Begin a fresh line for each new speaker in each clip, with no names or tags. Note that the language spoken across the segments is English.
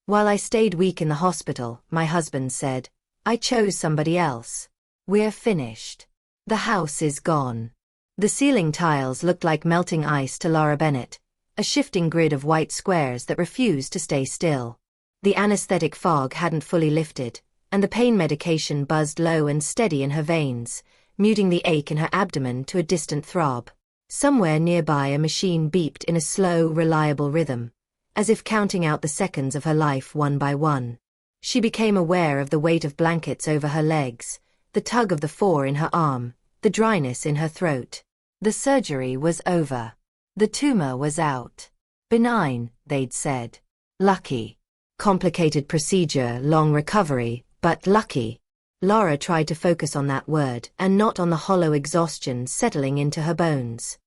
While I stayed weak in the hospital, my husband said, I chose somebody else. We're finished. The house is gone. The ceiling tiles looked like melting ice to Lara Bennett, a shifting grid of white squares that refused to stay still. The anesthetic fog hadn't fully lifted, and the pain medication buzzed low and steady in her veins, muting the ache in her abdomen to a distant throb. Somewhere nearby a machine beeped in a slow, reliable rhythm, as if counting out the seconds of her life one by one. She became aware of the weight of blankets over her legs, the tug of the 4 in her arm, the dryness in her throat. The surgery was over. The tumor was out. Benign, they'd said. Lucky. Complicated procedure, long recovery, but lucky. Lara tried to focus on that word and not on the hollow exhaustion settling into her bones.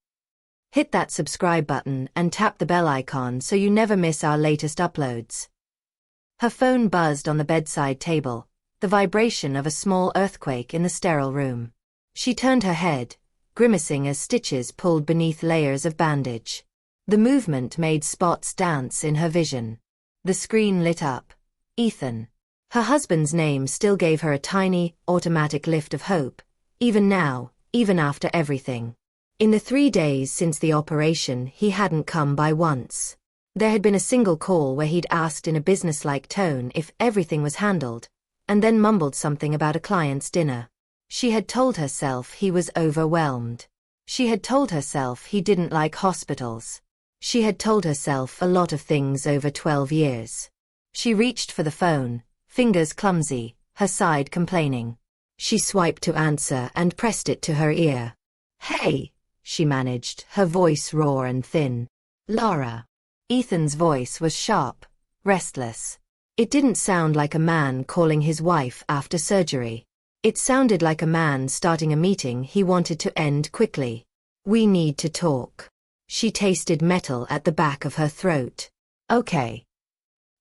Hit that subscribe button and tap the bell icon so you never miss our latest uploads. Her phone buzzed on the bedside table, the vibration of a small earthquake in the sterile room. She turned her head, grimacing as stitches pulled beneath layers of bandage. The movement made spots dance in her vision. The screen lit up. Ethan. Her husband's name still gave her a tiny, automatic lift of hope, even now, even after everything. In the 3 days since the operation, he hadn't come by once. There had been a single call where he'd asked in a businesslike tone if everything was handled, and then mumbled something about a client's dinner. She had told herself he was overwhelmed. She had told herself he didn't like hospitals. She had told herself a lot of things over 12 years. She reached for the phone, fingers clumsy, her side complaining. She swiped to answer and pressed it to her ear. Hey, she managed, her voice raw and thin. Lara. Ethan's voice was sharp, restless. It didn't sound like a man calling his wife after surgery. It sounded like a man starting a meeting he wanted to end quickly. We need to talk. She tasted metal at the back of her throat. Okay.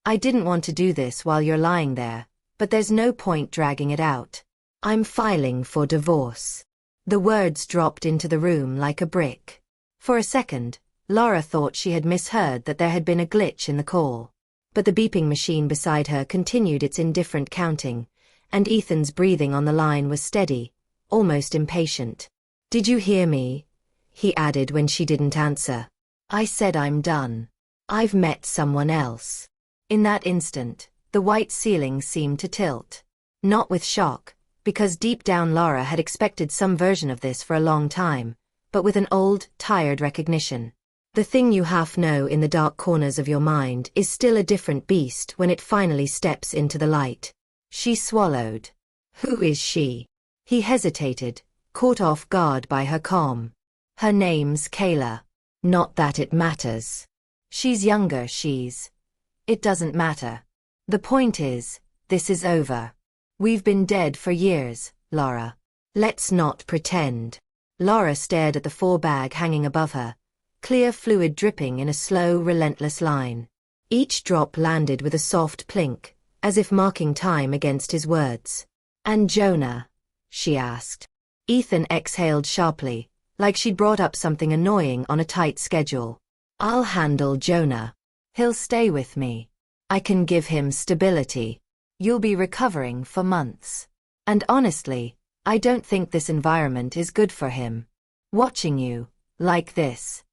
I didn't want to do this while you're lying there, but there's no point dragging it out. I'm filing for divorce. The words dropped into the room like a brick. For a second, Lara thought she had misheard, that there had been a glitch in the call. But the beeping machine beside her continued its indifferent counting, and Ethan's breathing on the line was steady, almost impatient. Did you hear me? He added when she didn't answer. I said I'm done. I've met someone else. In that instant, the white ceiling seemed to tilt. Not with shock, because deep down Lara had expected some version of this for a long time, but with an old, tired recognition. The thing you half know in the dark corners of your mind is still a different beast when it finally steps into the light. She swallowed. Who is she? He hesitated, caught off guard by her calm. Her name's Kayla. Not that it matters. She's younger, It doesn't matter. The point is, this is over. We've been dead for years, Lara. Let's not pretend. Lara stared at the 4 bag hanging above her, clear fluid dripping in a slow, relentless line. Each drop landed with a soft plink, as if marking time against his words. And Jonah? She asked. Ethan exhaled sharply, like she'd brought up something annoying on a tight schedule. I'll handle Jonah. He'll stay with me. I can give him stability. You'll be recovering for months. And honestly, I don't think this environment is good for him. Watching you, like this.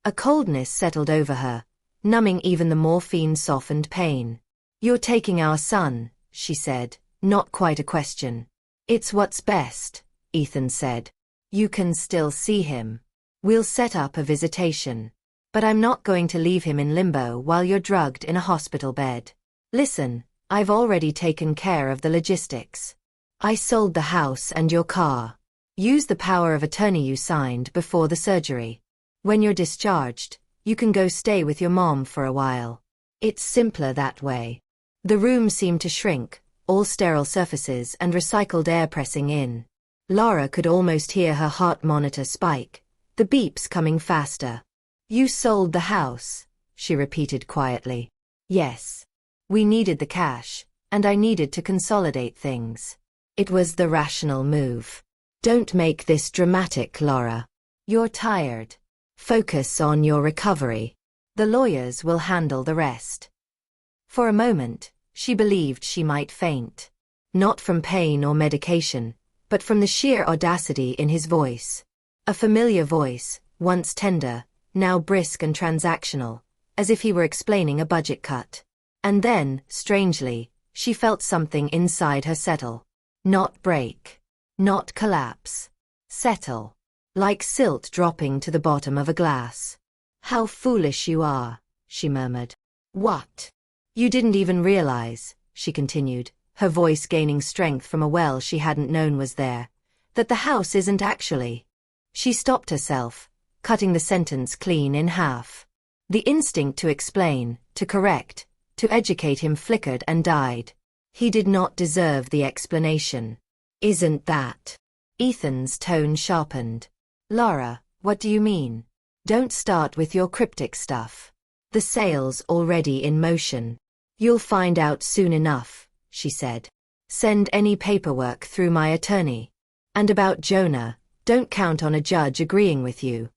A coldness settled over her, numbing even the morphine-softened pain. You're taking our son, she said, not quite a question. It's what's best, Ethan said. You can still see him. We'll set up a visitation. But I'm not going to leave him in limbo while you're drugged in a hospital bed. Listen, I've already taken care of the logistics. I sold the house and your car. Use the power of attorney you signed before the surgery. When you're discharged, you can go stay with your mom for a while. It's simpler that way. The room seemed to shrink, all sterile surfaces and recycled air pressing in. Lara could almost hear her heart monitor spike, the beeps coming faster. You sold the house, she repeated quietly. Yes. We needed the cash, and I needed to consolidate things. It was the rational move. Don't make this dramatic, Lara. You're tired. Focus on your recovery. The lawyers will handle the rest. For a moment, she believed she might faint. Not from pain or medication, but from the sheer audacity in his voice. A familiar voice, once tender, now brisk and transactional, as if he were explaining a budget cut. And then, strangely, she felt something inside her settle. Not break. Not collapse. Settle. Like silt dropping to the bottom of a glass. "How foolish you are," she murmured. "What? You didn't even realize," she continued, her voice gaining strength from a well she hadn't known was there, "that the house isn't actually—" She stopped herself, cutting the sentence clean in half. The instinct to explain, to correct, to educate him flickered and died. He did not deserve the explanation. "Isn't that?" Ethan's tone sharpened. "Lara, what do you mean? Don't start with your cryptic stuff. The sale's already in motion. You'll find out soon enough," she said. "Send any paperwork through my attorney. And about Jonah, don't count on a judge agreeing with you."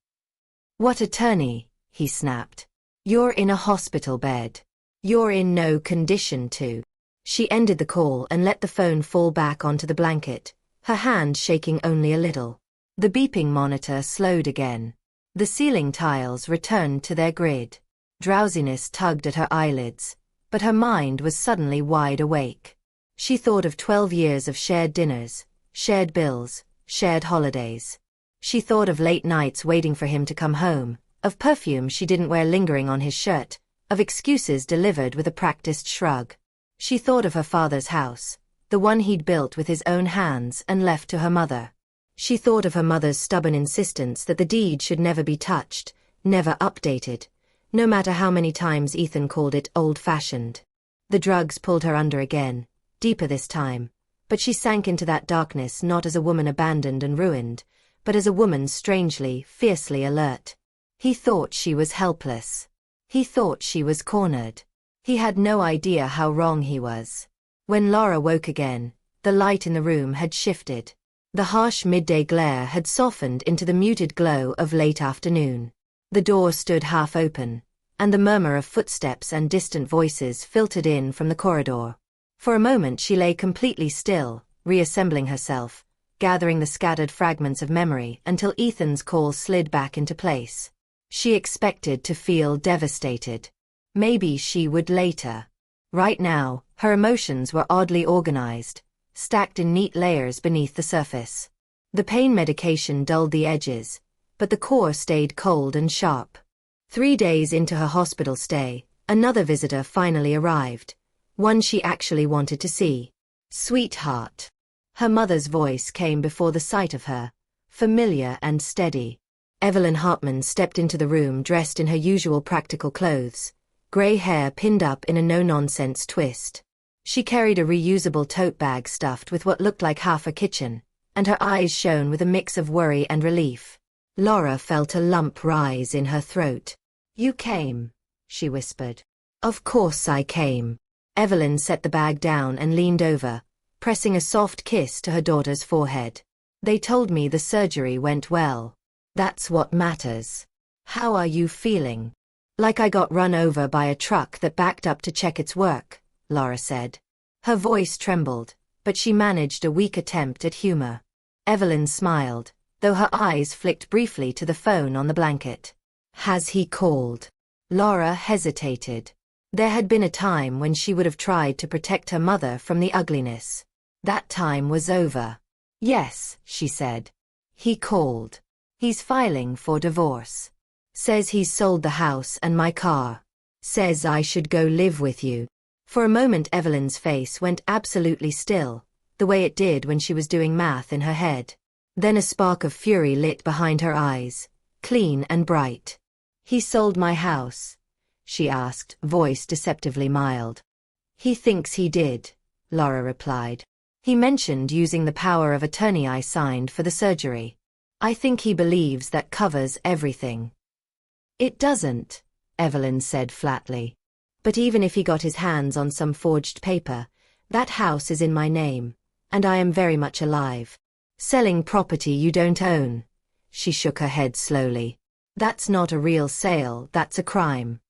"What attorney?" he snapped. "You're in a hospital bed. You're in no condition to." She ended the call and let the phone fall back onto the blanket, her hand shaking only a little. The beeping monitor slowed again. The ceiling tiles returned to their grid. Drowsiness tugged at her eyelids, but her mind was suddenly wide awake. She thought of 12 years of shared dinners, shared bills, shared holidays. She thought of late nights waiting for him to come home, of perfume she didn't wear lingering on his shirt, of excuses delivered with a practiced shrug. She thought of her father's house, the one he'd built with his own hands and left to her mother. She thought of her mother's stubborn insistence that the deed should never be touched, never updated, no matter how many times Ethan called it old-fashioned. The drugs pulled her under again, deeper this time, but she sank into that darkness not as a woman abandoned and ruined, but as a woman strangely, fiercely alert. He thought she was helpless. He thought she was cornered. He had no idea how wrong he was. When Lara woke again, the light in the room had shifted. The harsh midday glare had softened into the muted glow of late afternoon. The door stood half open, and the murmur of footsteps and distant voices filtered in from the corridor. For a moment she lay completely still, reassembling herself, gathering the scattered fragments of memory until Ethan's call slid back into place. She expected to feel devastated. Maybe she would later. Right now, her emotions were oddly organized, stacked in neat layers beneath the surface. The pain medication dulled the edges, but the core stayed cold and sharp. 3 days into her hospital stay, another visitor finally arrived, one she actually wanted to see. "Sweetheart." Her mother's voice came before the sight of her, familiar and steady. Evelyn Hartman stepped into the room dressed in her usual practical clothes, gray hair pinned up in a no-nonsense twist. She carried a reusable tote bag stuffed with what looked like half a kitchen, and her eyes shone with a mix of worry and relief. Lara felt a lump rise in her throat. "You came," she whispered. "Of course I came." Evelyn set the bag down and leaned over, pressing a soft kiss to her daughter's forehead. "They told me the surgery went well. That's what matters. How are you feeling?" "Like I got run over by a truck that backed up to check its work," Lara said. Her voice trembled, but she managed a weak attempt at humor. Evelyn smiled, though her eyes flicked briefly to the phone on the blanket. "Has he called?" Lara hesitated. There had been a time when she would have tried to protect her mother from the ugliness. That time was over. "Yes," she said. "He called. He's filing for divorce. Says he's sold the house and my car. Says I should go live with you." For a moment Evelyn's face went absolutely still, the way it did when she was doing math in her head. Then a spark of fury lit behind her eyes, clean and bright. "He sold my house?" she asked, voice deceptively mild. "He thinks he did," Lara replied. "He mentioned using the power of attorney I signed for the surgery. I think he believes that covers everything." "It doesn't," Evelyn said flatly. "But even if he got his hands on some forged paper, that house is in my name, and I am very much alive. Selling property you don't own." She shook her head slowly. "That's not a real sale, that's a crime."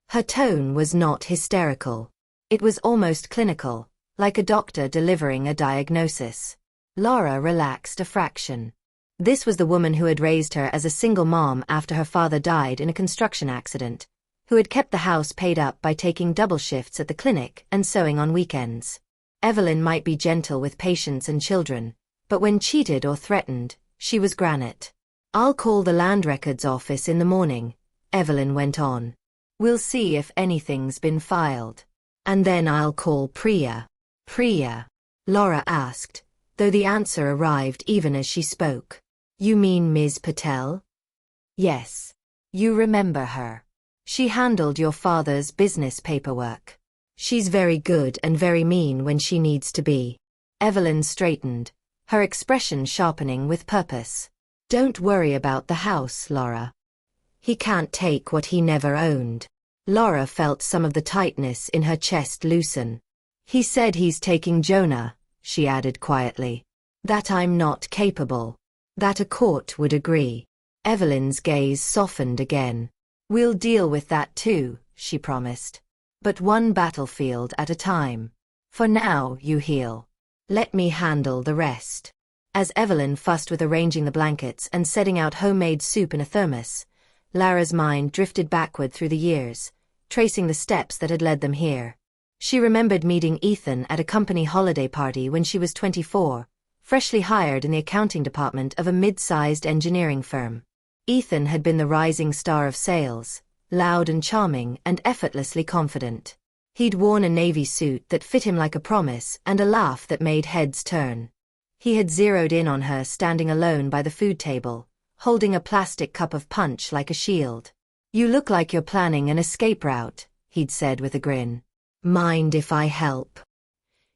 Her tone was not hysterical. It was almost clinical, like a doctor delivering a diagnosis. Lara relaxed a fraction. This was the woman who had raised her as a single mom after her father died in a construction accident, who had kept the house paid up by taking double shifts at the clinic and sewing on weekends. Evelyn might be gentle with patients and children, but when cheated or threatened, she was granite. "I'll call the land records office in the morning," Evelyn went on. "We'll see if anything's been filed. And then I'll call Priya." "Priya?" Lara asked, though the answer arrived even as she spoke. "You mean Ms. Patel?" "Yes. You remember her. She handled your father's business paperwork. She's very good and very mean when she needs to be." Evelyn straightened, her expression sharpening with purpose. "Don't worry about the house, Lara. He can't take what he never owned." Lara felt some of the tightness in her chest loosen. "He said he's taking Jonah," she added quietly. "That I'm not capable. That a court would agree." Evelyn's gaze softened again. "We'll deal with that too," she promised. "But one battlefield at a time. For now, you heal. Let me handle the rest." As Evelyn fussed with arranging the blankets and setting out homemade soup in a thermos, Lara's mind drifted backward through the years, tracing the steps that had led them here. She remembered meeting Ethan at a company holiday party when she was 24, freshly hired in the accounting department of a mid-sized engineering firm. Ethan had been the rising star of sales, loud and charming and effortlessly confident. He'd worn a navy suit that fit him like a promise and a laugh that made heads turn. He had zeroed in on her standing alone by the food table, holding a plastic cup of punch like a shield. "You look like you're planning an escape route," he'd said with a grin. "Mind if I help?"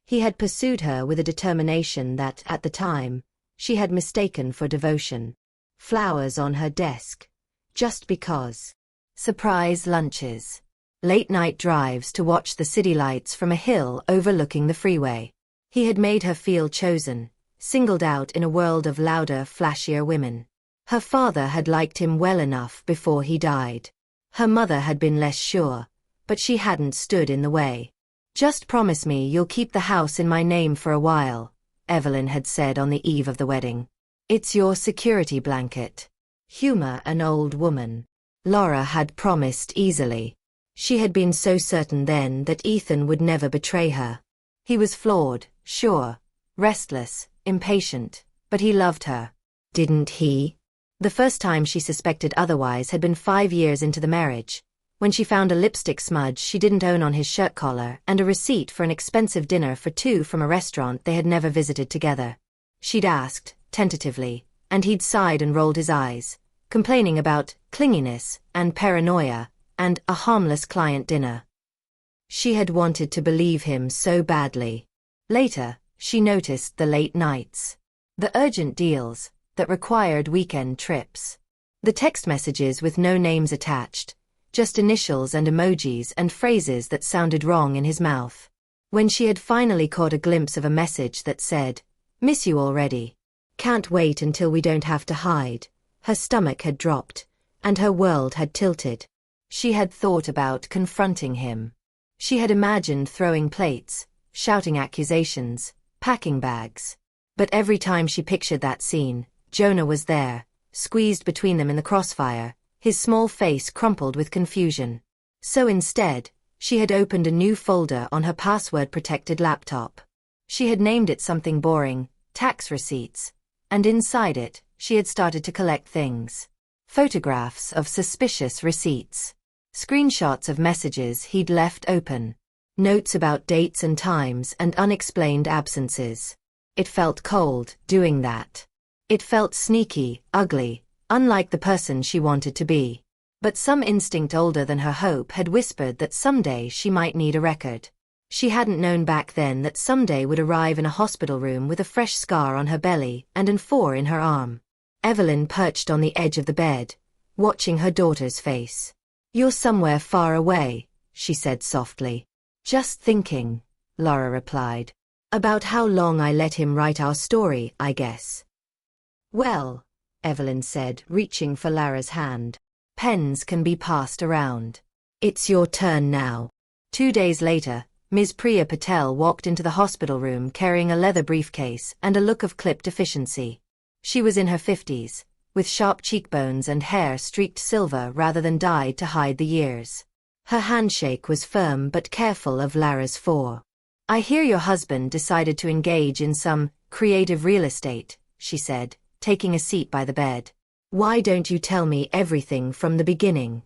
He had pursued her with a determination that, at the time, she had mistaken for devotion. Flowers on her desk. Just because. Surprise lunches. Late-night drives to watch the city lights from a hill overlooking the freeway. He had made her feel chosen, singled out in a world of louder, flashier women. Her father had liked him well enough before he died. Her mother had been less sure, but she hadn't stood in the way. "Just promise me you'll keep the house in my name for a while," Evelyn had said on the eve of the wedding. "It's your security blanket." Humor an old woman. Lara had promised easily. She had been so certain then that Ethan would never betray her. He was flawed, sure, restless, impatient, but he loved her. Didn't he? The first time she suspected otherwise had been 5 years into the marriage, when she found a lipstick smudge she didn't own on his shirt collar and a receipt for an expensive dinner for two from a restaurant they had never visited together. She'd asked, tentatively, and he'd sighed and rolled his eyes, complaining about clinginess and paranoia and a harmless client dinner. She had wanted to believe him so badly. Later, she noticed the late nights. The urgent deals that required weekend trips. The text messages with no names attached, just initials and emojis and phrases that sounded wrong in his mouth. When she had finally caught a glimpse of a message that said, "Miss you already. Can't wait until we don't have to hide," her stomach had dropped, and her world had tilted. She had thought about confronting him. She had imagined throwing plates, shouting accusations, packing bags. But every time she pictured that scene, Jonah was there, squeezed between them in the crossfire, his small face crumpled with confusion. So instead, she had opened a new folder on her password-protected laptop. She had named it something boring, tax receipts, and inside it, she had started to collect things. Photographs of suspicious receipts. Screenshots of messages he'd left open. Notes about dates and times and unexplained absences. It felt cold, doing that. It felt sneaky, ugly, unlike the person she wanted to be. But some instinct older than her hope had whispered that someday she might need a record. She hadn't known back then that someday would arrive in a hospital room with a fresh scar on her belly and an 4 in her arm. Evelyn perched on the edge of the bed, watching her daughter's face. "You're somewhere far away," she said softly. "Just thinking," Lara replied. "About how long I let him write our story, I guess." "Well," Evelyn said, reaching for Lara's hand. "Pens can be passed around. It's your turn now." 2 days later, Ms. Priya Patel walked into the hospital room carrying a leather briefcase and a look of clipped efficiency. She was in her 50s, with sharp cheekbones and hair streaked silver rather than dyed to hide the years. Her handshake was firm but careful of Lara's fore. "I hear your husband decided to engage in some creative real estate," she said, taking a seat by the bed. "Why don't you tell me everything from the beginning?"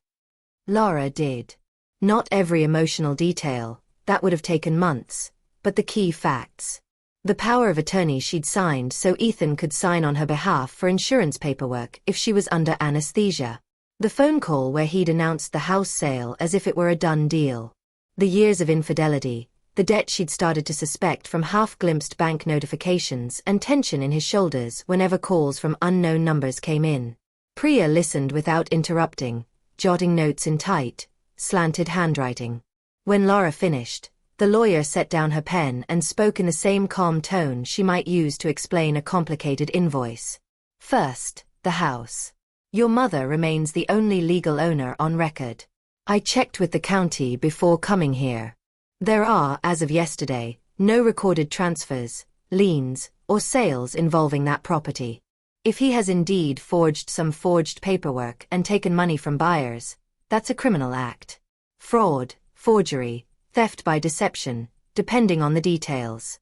Lara did. Not every emotional detail, that would have taken months, but the key facts. The power of attorney she'd signed so Ethan could sign on her behalf for insurance paperwork if she was under anesthesia. The phone call where he'd announced the house sale as if it were a done deal. The years of infidelity, the debt she'd started to suspect from half-glimpsed bank notifications and tension in his shoulders whenever calls from unknown numbers came in. Priya listened without interrupting, jotting notes in tight, slanted handwriting. When Lara finished, the lawyer set down her pen and spoke in the same calm tone she might use to explain a complicated invoice. "First, the house. Your mother remains the only legal owner on record. I checked with the county before coming here. There are, as of yesterday, no recorded transfers, liens, or sales involving that property. If he has indeed forged some forged paperwork and taken money from buyers, that's a criminal act. Fraud, forgery, theft by deception, depending on the details."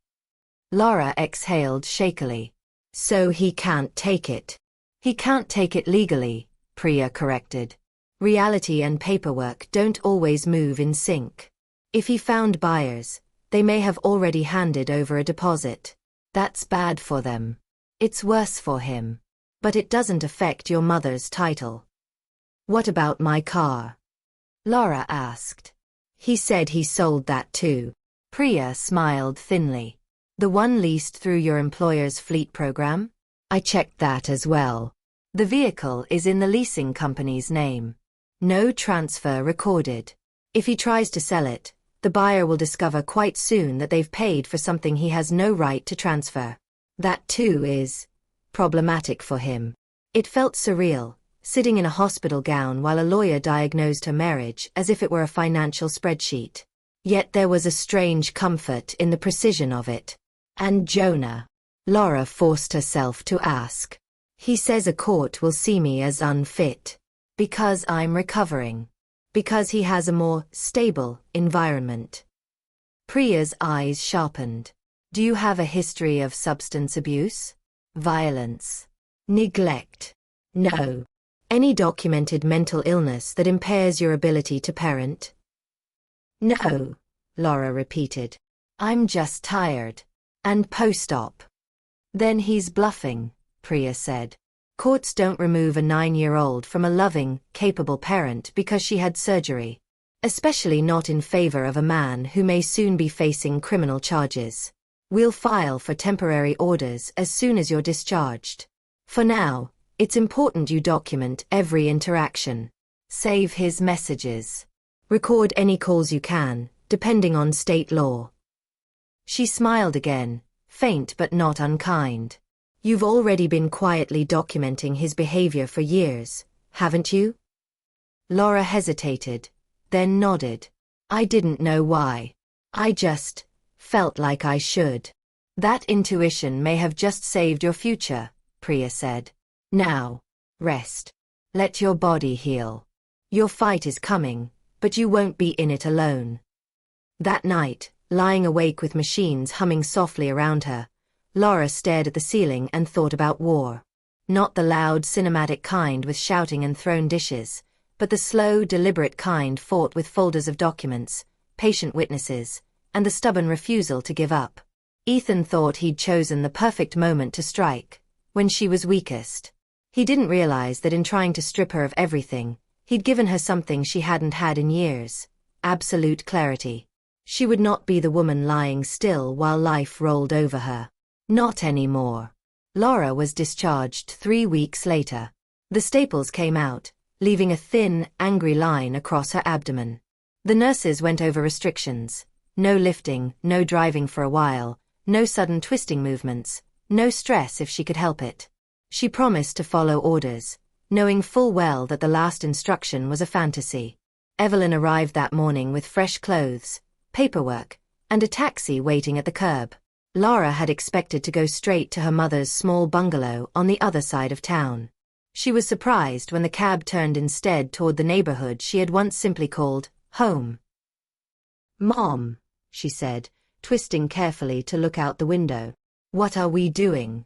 Lara exhaled shakily. "So he can't take it." "He can't take it legally," Priya corrected. "Reality and paperwork don't always move in sync. If he found buyers, they may have already handed over a deposit. That's bad for them. It's worse for him. But it doesn't affect your mother's title." "What about my car?" Lara asked. "He said he sold that too." Priya smiled thinly. "The one leased through your employer's fleet program? I checked that as well. The vehicle is in the leasing company's name. No transfer recorded. If he tries to sell it, the buyer will discover quite soon that they've paid for something he has no right to transfer. That too is problematic for him." It felt surreal, sitting in a hospital gown while a lawyer diagnosed her marriage as if it were a financial spreadsheet. Yet there was a strange comfort in the precision of it. "And Jonah?" Lara forced herself to ask. "He says a court will see me as unfit. Because I'm recovering. Because he has a more stable environment." Priya's eyes sharpened. "Do you have a history of substance abuse? Violence? Neglect?" "No." "Any documented mental illness that impairs your ability to parent?" "No," Lara repeated. "I'm just tired. And post-op." "Then he's bluffing," Priya said. "Courts don't remove a 9-year-old from a loving, capable parent because she had surgery. Especially not in favor of a man who may soon be facing criminal charges. We'll file for temporary orders as soon as you're discharged. For now, it's important you document every interaction. Save his messages. Record any calls you can, depending on state law." She smiled again, faint but not unkind. "You've already been quietly documenting his behavior for years, haven't you?" Lara hesitated, then nodded. "I didn't know why. I just felt like I should." "That intuition may have just saved your future," Priya said. "Now, rest. Let your body heal. Your fight is coming, but you won't be in it alone." That night, lying awake with machines humming softly around her, Lara stared at the ceiling and thought about war. Not the loud, cinematic kind with shouting and thrown dishes, but the slow, deliberate kind fought with folders of documents, patient witnesses, and the stubborn refusal to give up. Ethan thought he'd chosen the perfect moment to strike, when she was weakest. He didn't realize that in trying to strip her of everything, he'd given her something she hadn't had in years: absolute clarity. She would not be the woman lying still while life rolled over her. Not anymore. Lara was discharged 3 weeks later. The staples came out, leaving a thin, angry line across her abdomen. The nurses went over restrictions: no lifting, no driving for a while, no sudden twisting movements, no stress if she could help it. She promised to follow orders, knowing full well that the last instruction was a fantasy. Evelyn arrived that morning with fresh clothes, paperwork, and a taxi waiting at the curb. Lara had expected to go straight to her mother's small bungalow on the other side of town. She was surprised when the cab turned instead toward the neighborhood she had once simply called home. "Mom," she said, twisting carefully to look out the window. "What are we doing?"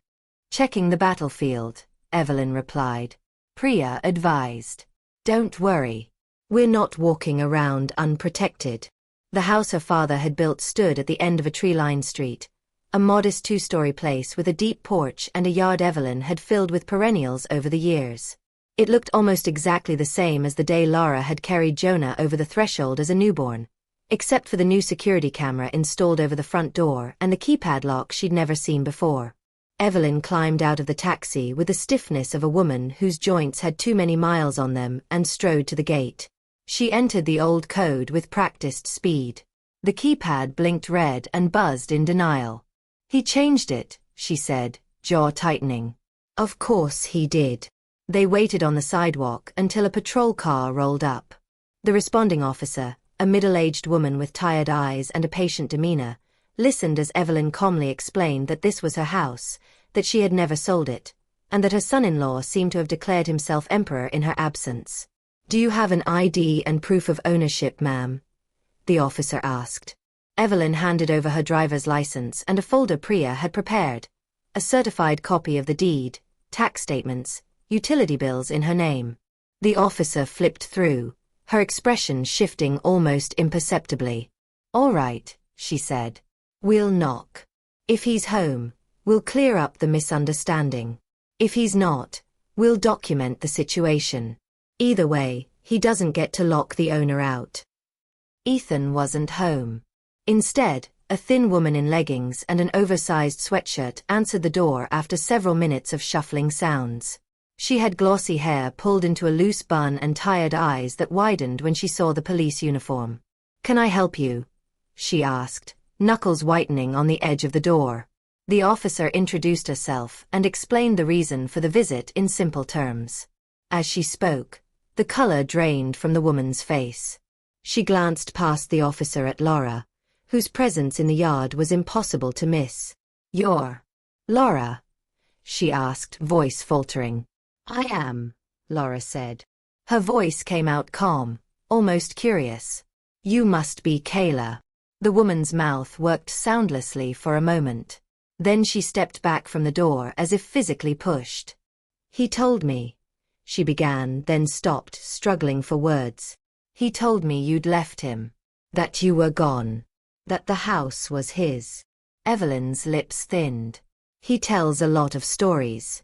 "Checking the battlefield," Evelyn replied. Priya advised. "Don't worry. We're not walking around unprotected." The house her father had built stood at the end of a tree-lined street, a modest two-story place with a deep porch and a yard Evelyn had filled with perennials over the years. It looked almost exactly the same as the day Lara had carried Jonah over the threshold as a newborn, except for the new security camera installed over the front door and the keypad lock she'd never seen before. Evelyn climbed out of the taxi with the stiffness of a woman whose joints had too many miles on them and strode to the gate. She entered the old code with practiced speed. The keypad blinked red and buzzed in denial. "He changed it," she said, jaw tightening. "Of course he did." They waited on the sidewalk until a patrol car rolled up. The responding officer, a middle-aged woman with tired eyes and a patient demeanor, listened as Evelyn calmly explained that this was her house, that she had never sold it, and that her son-in-law seemed to have declared himself emperor in her absence. "Do you have an ID and proof of ownership, ma'am?" the officer asked. Evelyn handed over her driver's license and a folder Priya had prepared, a certified copy of the deed, tax statements, utility bills in her name. The officer flipped through, her expression shifting almost imperceptibly. "All right," she said. "We'll knock. If he's home, we'll clear up the misunderstanding. If he's not, we'll document the situation. Either way, he doesn't get to lock the owner out." Ethan wasn't home. Instead, a thin woman in leggings and an oversized sweatshirt answered the door after several minutes of shuffling sounds. She had glossy hair pulled into a loose bun and tired eyes that widened when she saw the police uniform. "Can I help you?" she asked, knuckles whitening on the edge of the door. The officer introduced herself and explained the reason for the visit in simple terms. As she spoke, the color drained from the woman's face. She glanced past the officer at Lara, whose presence in the yard was impossible to miss. "You're Lara?" she asked, voice faltering. "I am," Lara said. Her voice came out calm, almost curious. "You must be Kayla." The woman's mouth worked soundlessly for a moment. Then she stepped back from the door as if physically pushed. "He told me," she began, then stopped, struggling for words. "He told me you'd left him. That you were gone. That the house was his." Evelyn's lips thinned. "He tells a lot of stories."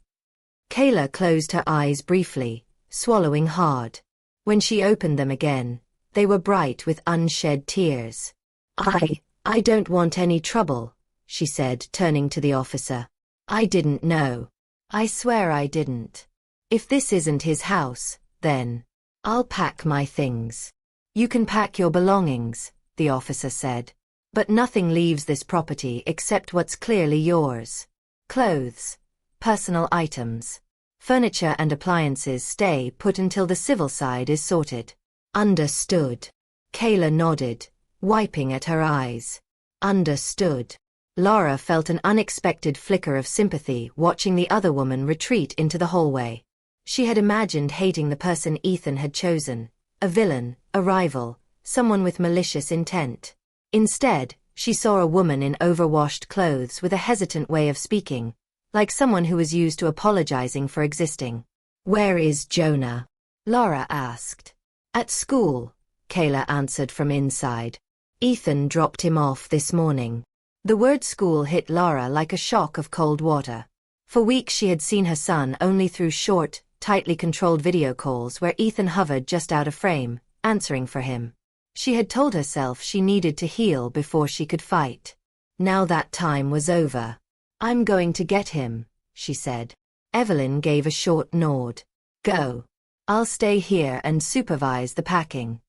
Kayla closed her eyes briefly, swallowing hard. When she opened them again, they were bright with unshed tears. I don't want any trouble," she said, turning to the officer. "I didn't know. I swear I didn't. If this isn't his house, then I'll pack my things." "You can pack your belongings," the officer said. "But nothing leaves this property except what's clearly yours. Clothes, personal items, furniture and appliances stay put until the civil side is sorted." "Understood." Kayla nodded, wiping at her eyes. "Understood." Lara felt an unexpected flicker of sympathy watching the other woman retreat into the hallway. She had imagined hating the person Ethan had chosen, a villain, a rival, someone with malicious intent. Instead, she saw a woman in overwashed clothes with a hesitant way of speaking, like someone who was used to apologizing for existing. "Where is Jonah?" Lara asked. "At school," Kayla answered from inside. "Ethan dropped him off this morning." The word school hit Lara like a shock of cold water. For weeks she had seen her son only through short, tightly controlled video calls where Ethan hovered just out of frame, answering for him. She had told herself she needed to heal before she could fight. Now that time was over. "I'm going to get him," she said. Evelyn gave a short nod. "Go. I'll stay here and supervise the packing."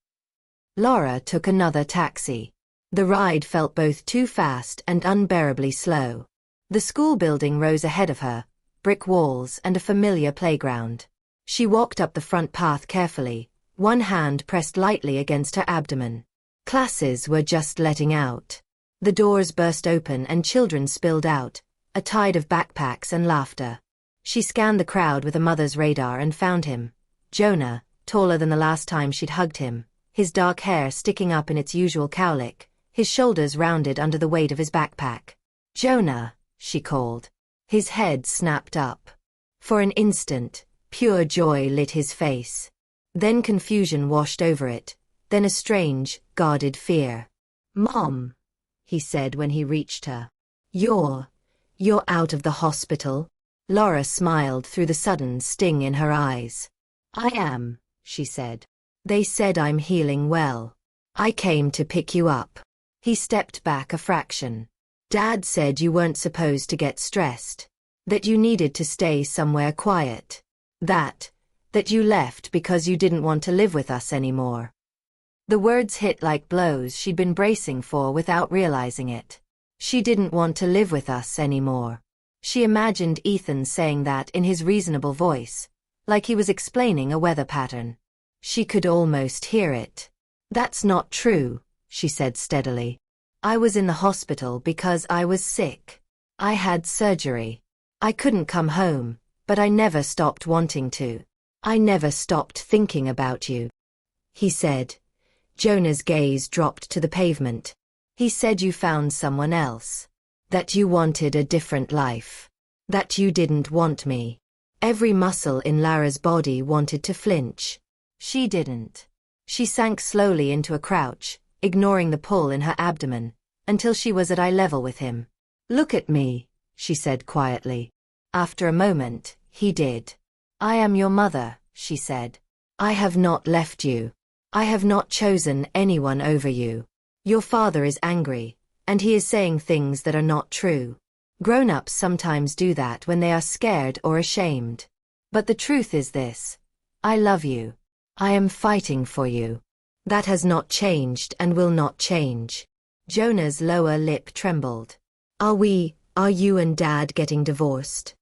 Lara took another taxi. The ride felt both too fast and unbearably slow. The school building rose ahead of her, brick walls and a familiar playground. She walked up the front path carefully, one hand pressed lightly against her abdomen. Classes were just letting out. The doors burst open and children spilled out, a tide of backpacks and laughter. She scanned the crowd with a mother's radar and found him. Jonah, taller than the last time she'd hugged him, his dark hair sticking up in its usual cowlick, his shoulders rounded under the weight of his backpack. "Jonah," she called. His head snapped up. For an instant, pure joy lit his face. Then confusion washed over it, then a strange, guarded fear. "Mom," he said when he reached her. You're out of the hospital?" Lara smiled through the sudden sting in her eyes. "I am," she said. "They said I'm healing well. I came to pick you up." He stepped back a fraction. "Dad said you weren't supposed to get stressed. That you needed to stay somewhere quiet. That you left because you didn't want to live with us anymore." The words hit like blows she'd been bracing for without realizing it. She didn't want to live with us anymore. She imagined Ethan saying that in his reasonable voice, like he was explaining a weather pattern. She could almost hear it. "That's not true," she said steadily. "I was in the hospital because I was sick. I had surgery. I couldn't come home, but I never stopped wanting to. I never stopped thinking about you," he said. Jonah's gaze dropped to the pavement. "He said you found someone else. That you wanted a different life. That you didn't want me." Every muscle in Lara's body wanted to flinch. She didn't. She sank slowly into a crouch, ignoring the pull in her abdomen, until she was at eye level with him. "Look at me," she said quietly. After a moment, he did. "I am your mother," she said. "I have not left you. I have not chosen anyone over you. Your father is angry, and he is saying things that are not true. Grown-ups sometimes do that when they are scared or ashamed. But the truth is this. I love you. I am fighting for you. That has not changed and will not change." Jonah's lower lip trembled. Are you and Dad getting divorced?"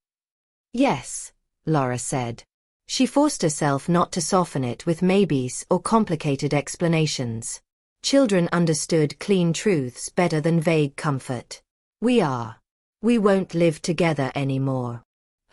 "Yes," Lara said. She forced herself not to soften it with maybes or complicated explanations. Children understood clean truths better than vague comfort. "We are. We won't live together anymore."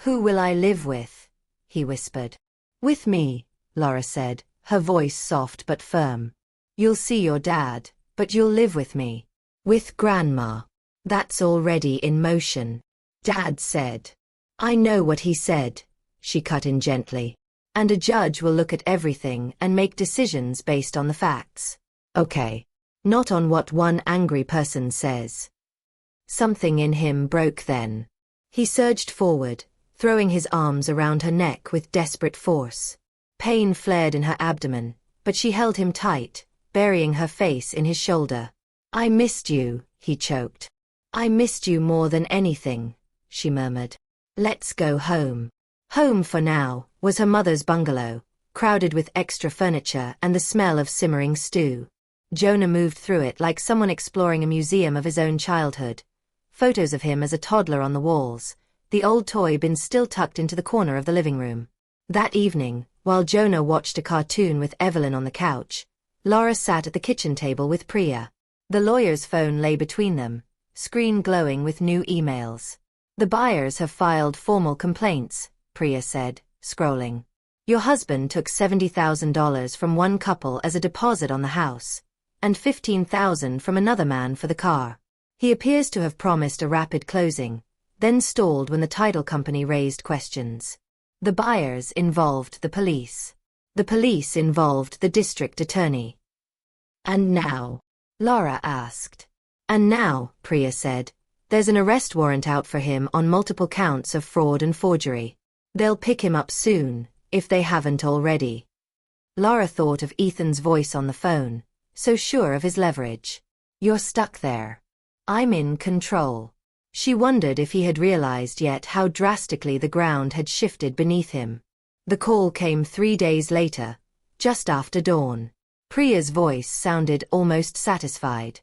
"Who will I live with?" he whispered. "With me," Lara said, her voice soft but firm. "You'll see your dad, but you'll live with me. With Grandma. That's already in motion." Dad said. "I know what he said," she cut in gently. "And a judge will look at everything and make decisions based on the facts. Okay. Not on what one angry person says." Something in him broke then. He surged forward, throwing his arms around her neck with desperate force. Pain flared in her abdomen, but she held him tight, burying her face in his shoulder. "I missed you," he choked. "I missed you more than anything," she murmured. "Let's go home." Home for now was her mother's bungalow, crowded with extra furniture and the smell of simmering stew. Jonah moved through it like someone exploring a museum of his own childhood. Photos of him as a toddler on the walls, the old toy bin still tucked into the corner of the living room. That evening, while Jonah watched a cartoon with Evelyn on the couch, Lara sat at the kitchen table with Priya. The lawyer's phone lay between them, screen glowing with new emails. "The buyers have filed formal complaints," Priya said, scrolling. "Your husband took $70,000 from one couple as a deposit on the house, and $15,000 from another man for the car. He appears to have promised a rapid closing, then stalled when the title company raised questions. The buyers involved the police. The police involved the district attorney." "And now?" Lara asked. "And now," Priya said, "there's an arrest warrant out for him on multiple counts of fraud and forgery. They'll pick him up soon, if they haven't already." Lara thought of Ethan's voice on the phone, so sure of his leverage. "You're stuck there. I'm in control." She wondered if he had realized yet how drastically the ground had shifted beneath him. The call came 3 days later, just after dawn. Priya's voice sounded almost satisfied.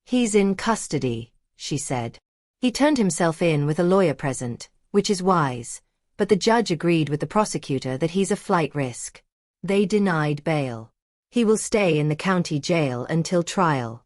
"He's in custody," she said. "He turned himself in with a lawyer present, which is wise, but the judge agreed with the prosecutor that he's a flight risk. They denied bail. He will stay in the county jail until trial."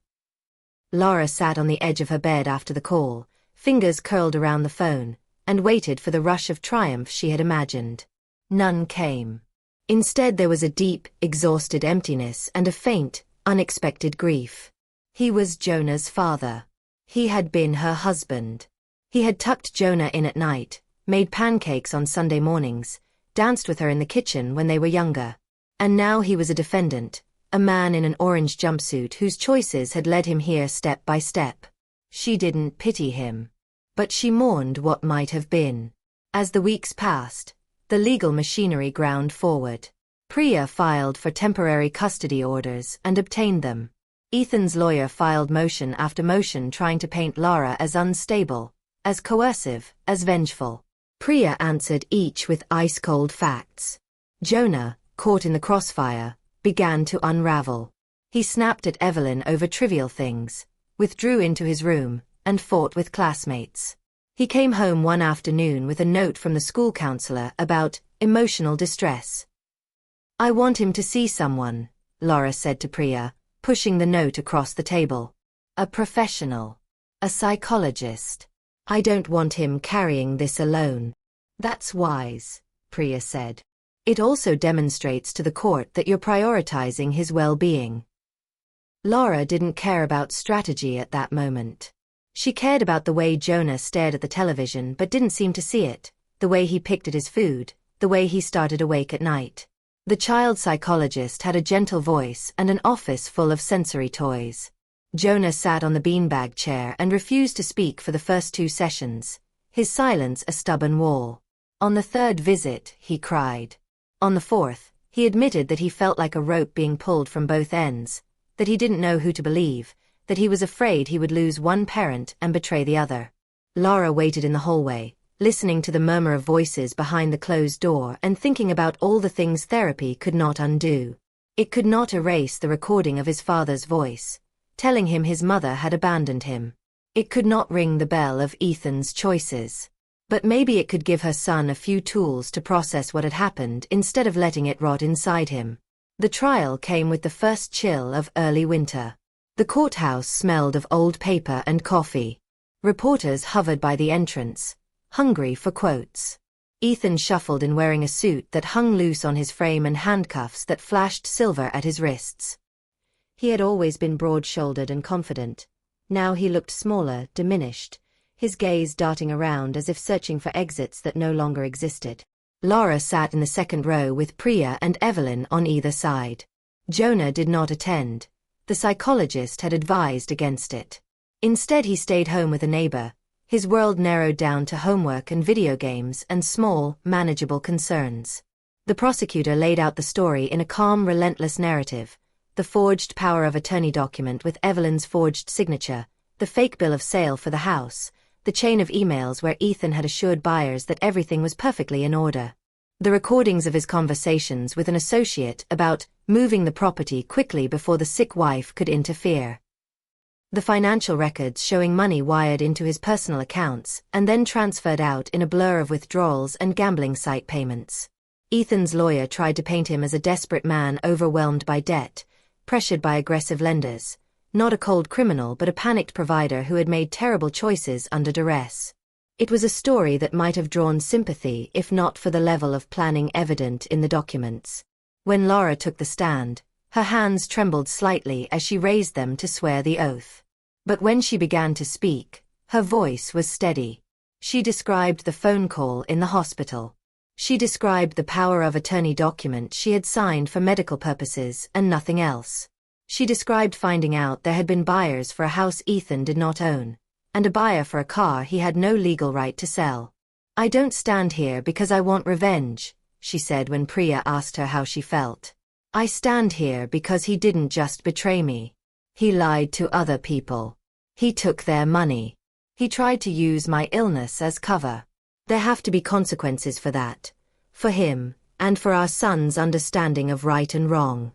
Lara sat on the edge of her bed after the call, fingers curled around the phone, and waited for the rush of triumph she had imagined. None came. Instead there was a deep, exhausted emptiness and a faint, unexpected grief. He was Jonah's father. He had been her husband. He had tucked Jonah in at night, made pancakes on Sunday mornings, danced with her in the kitchen when they were younger. And now he was a defendant, a man in an orange jumpsuit whose choices had led him here step by step. She didn't pity him. But she mourned what might have been. As the weeks passed, the legal machinery ground forward. Priya filed for temporary custody orders and obtained them. Ethan's lawyer filed motion after motion trying to paint Lara as unstable, as coercive, as vengeful. Priya answered each with ice-cold facts. Jonah, caught in the crossfire, began to unravel. He snapped at Evelyn over trivial things, withdrew into his room, and fought with classmates. He came home one afternoon with a note from the school counselor about emotional distress. "I want him to see someone," Lara said to Priya, pushing the note across the table. "A professional. A psychologist. I don't want him carrying this alone." "That's wise," Priya said. "It also demonstrates to the court that you're prioritizing his well-being." Lara didn't care about strategy at that moment. She cared about the way Jonah stared at the television but didn't seem to see it, the way he picked at his food, the way he started awake at night. The child psychologist had a gentle voice and an office full of sensory toys. Jonah sat on the beanbag chair and refused to speak for the first 2 sessions, his silence a stubborn wall. On the 3rd visit, he cried. On the 4th, he admitted that he felt like a rope being pulled from both ends, that he didn't know who to believe, that he was afraid he would lose one parent and betray the other. Lara waited in the hallway, listening to the murmur of voices behind the closed door and thinking about all the things therapy could not undo. It could not erase the recording of his father's voice, telling him his mother had abandoned him. It could not ring the bell of Ethan's choices. But maybe it could give her son a few tools to process what had happened instead of letting it rot inside him. The trial came with the first chill of early winter. The courthouse smelled of old paper and coffee. Reporters hovered by the entrance, hungry for quotes. Ethan shuffled in wearing a suit that hung loose on his frame and handcuffs that flashed silver at his wrists. He had always been broad-shouldered and confident. Now he looked smaller, diminished, his gaze darting around as if searching for exits that no longer existed. Lara sat in the 2nd row with Priya and Evelyn on either side. Jonah did not attend. The psychologist had advised against it. Instead he stayed home with a neighbor, his world narrowed down to homework and video games and small, manageable concerns. The prosecutor laid out the story in a calm, relentless narrative, the forged power of attorney document with Evelyn's forged signature, the fake bill of sale for the house, the chain of emails where Ethan had assured buyers that everything was perfectly in order. The recordings of his conversations with an associate about moving the property quickly before the sick wife could interfere. The financial records showing money wired into his personal accounts and then transferred out in a blur of withdrawals and gambling site payments. Ethan's lawyer tried to paint him as a desperate man overwhelmed by debt, pressured by aggressive lenders, not a cold criminal but a panicked provider who had made terrible choices under duress. It was a story that might have drawn sympathy if not for the level of planning evident in the documents. When Lara took the stand, her hands trembled slightly as she raised them to swear the oath. But when she began to speak, her voice was steady. She described the phone call in the hospital. She described the power of attorney document she had signed for medical purposes and nothing else. She described finding out there had been buyers for a house Ethan did not own, and a buyer for a car he had no legal right to sell. "I don't stand here because I want revenge," she said when Priya asked her how she felt. "I stand here because he didn't just betray me. He lied to other people. He took their money. He tried to use my illness as cover. There have to be consequences for that. For him, and for our son's understanding of right and wrong."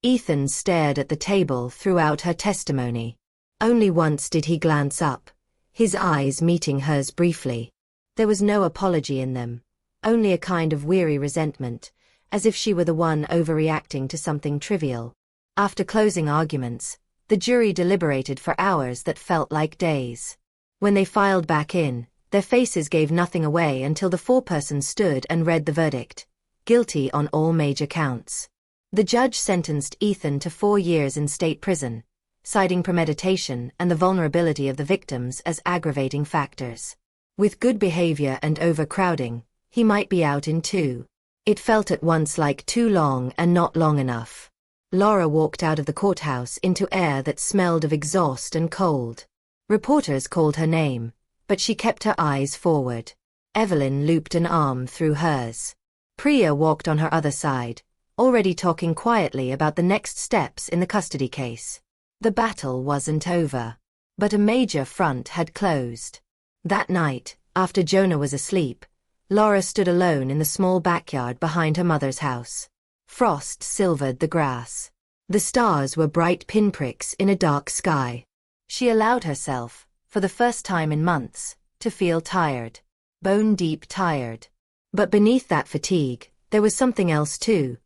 Ethan stared at the table throughout her testimony. Only once did he glance up, his eyes meeting hers briefly. There was no apology in them, only a kind of weary resentment, as if she were the one overreacting to something trivial. After closing arguments, The jury deliberated for hours that felt like days. When they filed back in, their faces gave nothing away until the foreperson stood and read the verdict. Guilty on all major counts. The judge sentenced Ethan to 4 years in state prison, citing premeditation and the vulnerability of the victims as aggravating factors. With good behavior and overcrowding, he might be out in 2. It felt at once like too long and not long enough. Lara walked out of the courthouse into air that smelled of exhaust and cold. Reporters called her name, but she kept her eyes forward. Evelyn looped an arm through hers. Priya walked on her other side, already talking quietly about the next steps in the custody case. The battle wasn't over, but a major front had closed. That night, after Jonah was asleep, Lara stood alone in the small backyard behind her mother's house. Frost silvered the grass. The stars were bright pinpricks in a dark sky. She allowed herself, for the first time in months, to feel tired. Bone-deep tired. But beneath that fatigue, there was something else too.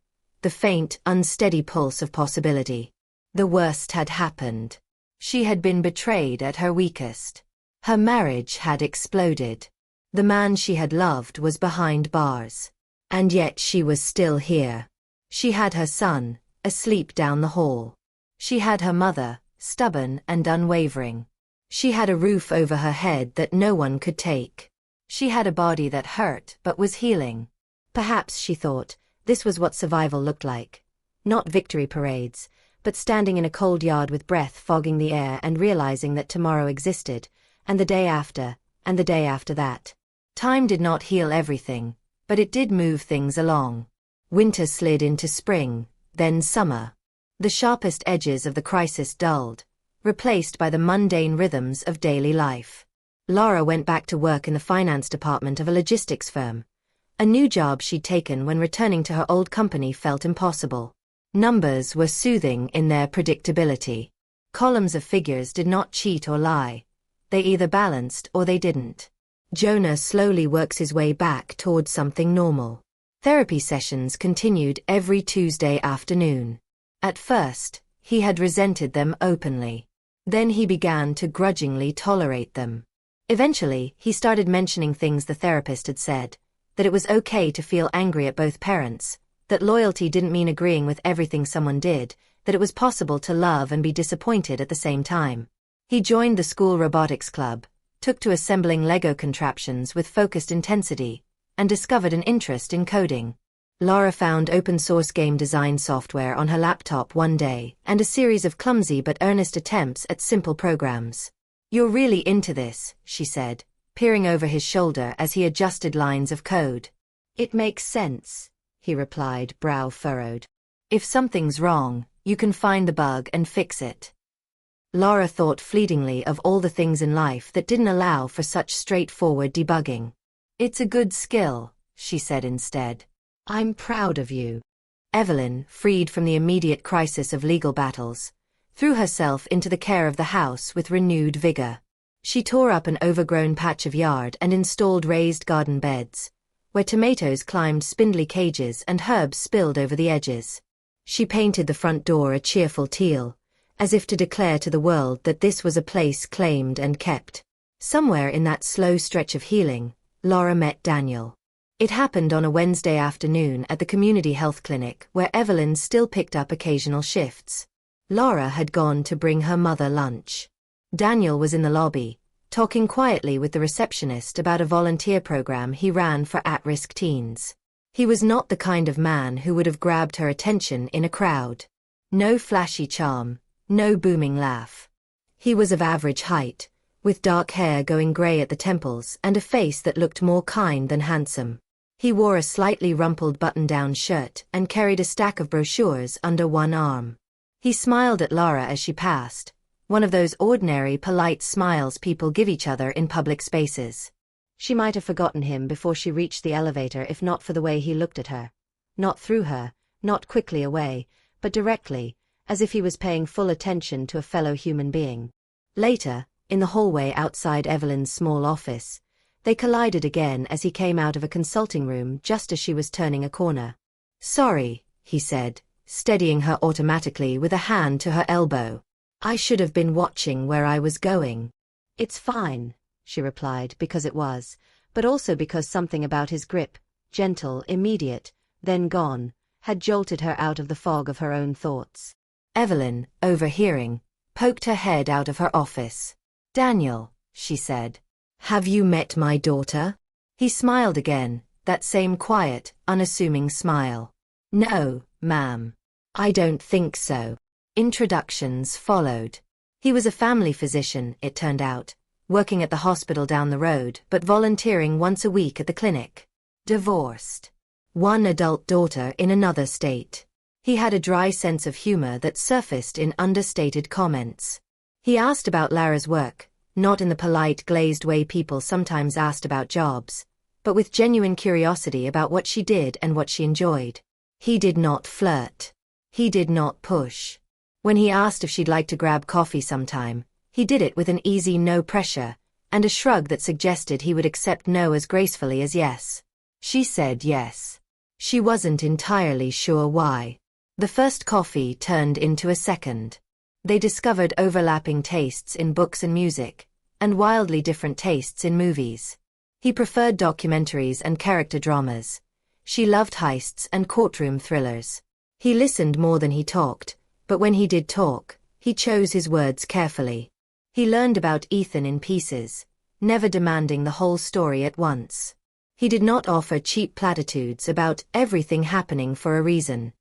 The faint, unsteady pulse of possibility. The worst had happened. She had been betrayed at her weakest. Her marriage had exploded. The man she had loved was behind bars. And yet she was still here. She had her son, asleep down the hall. She had her mother, stubborn and unwavering. She had a roof over her head that no one could take. She had a body that hurt but was healing. Perhaps, she thought, this was what survival looked like. Not victory parades, but standing in a cold yard with breath fogging the air and realizing that tomorrow existed, and the day after, and the day after that. Time did not heal everything, but it did move things along. Winter slid into spring, then summer. The sharpest edges of the crisis dulled, replaced by the mundane rhythms of daily life. Lara went back to work in the finance department of a logistics firm. A new job she'd taken when returning to her old company felt impossible. Numbers were soothing in their predictability. Columns of figures did not cheat or lie. They either balanced or they didn't. Jonah slowly works his way back towards something normal. Therapy sessions continued every Tuesday afternoon. At first, he had resented them openly. Then he began to grudgingly tolerate them. Eventually, he started mentioning things the therapist had said, that it was okay to feel angry at both parents, that loyalty didn't mean agreeing with everything someone did, that it was possible to love and be disappointed at the same time. He joined the school robotics club, took to assembling Lego contraptions with focused intensity, and discovered an interest in coding. Lara found open-source game design software on her laptop one day and a series of clumsy but earnest attempts at simple programs. "You're really into this," she said, peering over his shoulder as he adjusted lines of code. "It makes sense," he replied, brow furrowed. "If something's wrong, you can find the bug and fix it." Lara thought fleetingly of all the things in life that didn't allow for such straightforward debugging. "It's a good skill," she said instead. "I'm proud of you." Evelyn, freed from the immediate crisis of legal battles, threw herself into the care of the house with renewed vigor. She tore up an overgrown patch of yard and installed raised garden beds, where tomatoes climbed spindly cages and herbs spilled over the edges. She painted the front door a cheerful teal, as if to declare to the world that this was a place claimed and kept. Somewhere in that slow stretch of healing, Lara met Daniel. It happened on a Wednesday afternoon at the community health clinic where Evelyn still picked up occasional shifts. Lara had gone to bring her mother lunch. Daniel was in the lobby, talking quietly with the receptionist about a volunteer program he ran for at-risk teens. He was not the kind of man who would have grabbed her attention in a crowd. No flashy charm, no booming laugh. He was of average height, with dark hair going gray at the temples and a face that looked more kind than handsome. He wore a slightly rumpled button-down shirt and carried a stack of brochures under one arm. He smiled at Lara as she passed, one of those ordinary, polite smiles people give each other in public spaces. She might have forgotten him before she reached the elevator if not for the way he looked at her. Not through her, not quickly away, but directly, as if he was paying full attention to a fellow human being. Later, in the hallway outside Evelyn's small office, they collided again as he came out of a consulting room just as she was turning a corner. "Sorry," he said, steadying her automatically with a hand to her elbow. I should have been watching where I was going. It's fine, she replied, because it was, but also because something about his grip, gentle, immediate, then gone, had jolted her out of the fog of her own thoughts. Evelyn, overhearing, poked her head out of her office. Daniel, she said. Have you met my daughter? He smiled again, that same quiet, unassuming smile. No, ma'am. I don't think so. Introductions followed. He was a family physician, it turned out, working at the hospital down the road but volunteering once a week at the clinic. Divorced. One adult daughter in another state. He had a dry sense of humor that surfaced in understated comments. He asked about Lara's work, not in the polite, glazed way people sometimes asked about jobs, but with genuine curiosity about what she did and what she enjoyed. He did not flirt. He did not push. When he asked if she'd like to grab coffee sometime, he did it with an easy no pressure, and a shrug that suggested he would accept no as gracefully as yes. She said yes. She wasn't entirely sure why. The first coffee turned into a second. They discovered overlapping tastes in books and music, and wildly different tastes in movies. He preferred documentaries and character dramas. She loved heists and courtroom thrillers. He listened more than he talked, but when he did talk, he chose his words carefully. He learned about Ethan in pieces, never demanding the whole story at once. He did not offer cheap platitudes about everything happening for a reason.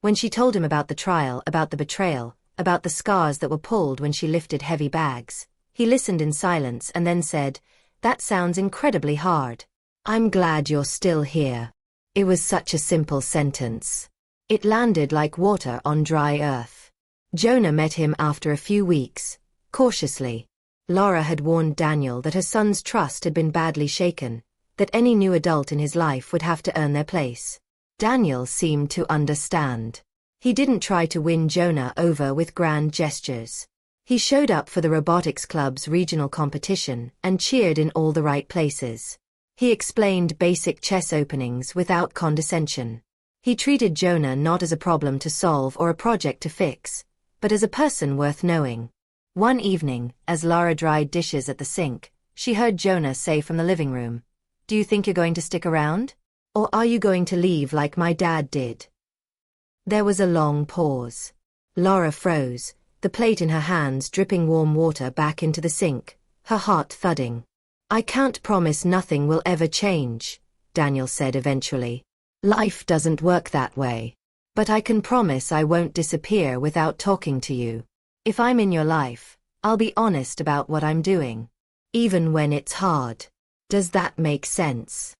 When she told him about the trial, about the betrayal, about the scars that were pulled when she lifted heavy bags, he listened in silence and then said, "That sounds incredibly hard. I'm glad you're still here." It was such a simple sentence. It landed like water on dry earth. Jonah met him after a few weeks, cautiously. Lara had warned Daniel that her son's trust had been badly shaken, that any new adult in his life would have to earn their place. Daniel seemed to understand. He didn't try to win Jonah over with grand gestures. He showed up for the robotics club's regional competition and cheered in all the right places. He explained basic chess openings without condescension. He treated Jonah not as a problem to solve or a project to fix, but as a person worth knowing. One evening, as Lara dried dishes at the sink, she heard Jonah say from the living room, "Do you think you're going to stick around? Or are you going to leave like my dad did?" There was a long pause. Lara froze, the plate in her hands dripping warm water back into the sink, her heart thudding. "I can't promise nothing will ever change," Daniel said eventually. "Life doesn't work that way. But I can promise I won't disappear without talking to you. If I'm in your life, I'll be honest about what I'm doing. Even when it's hard. Does that make sense?"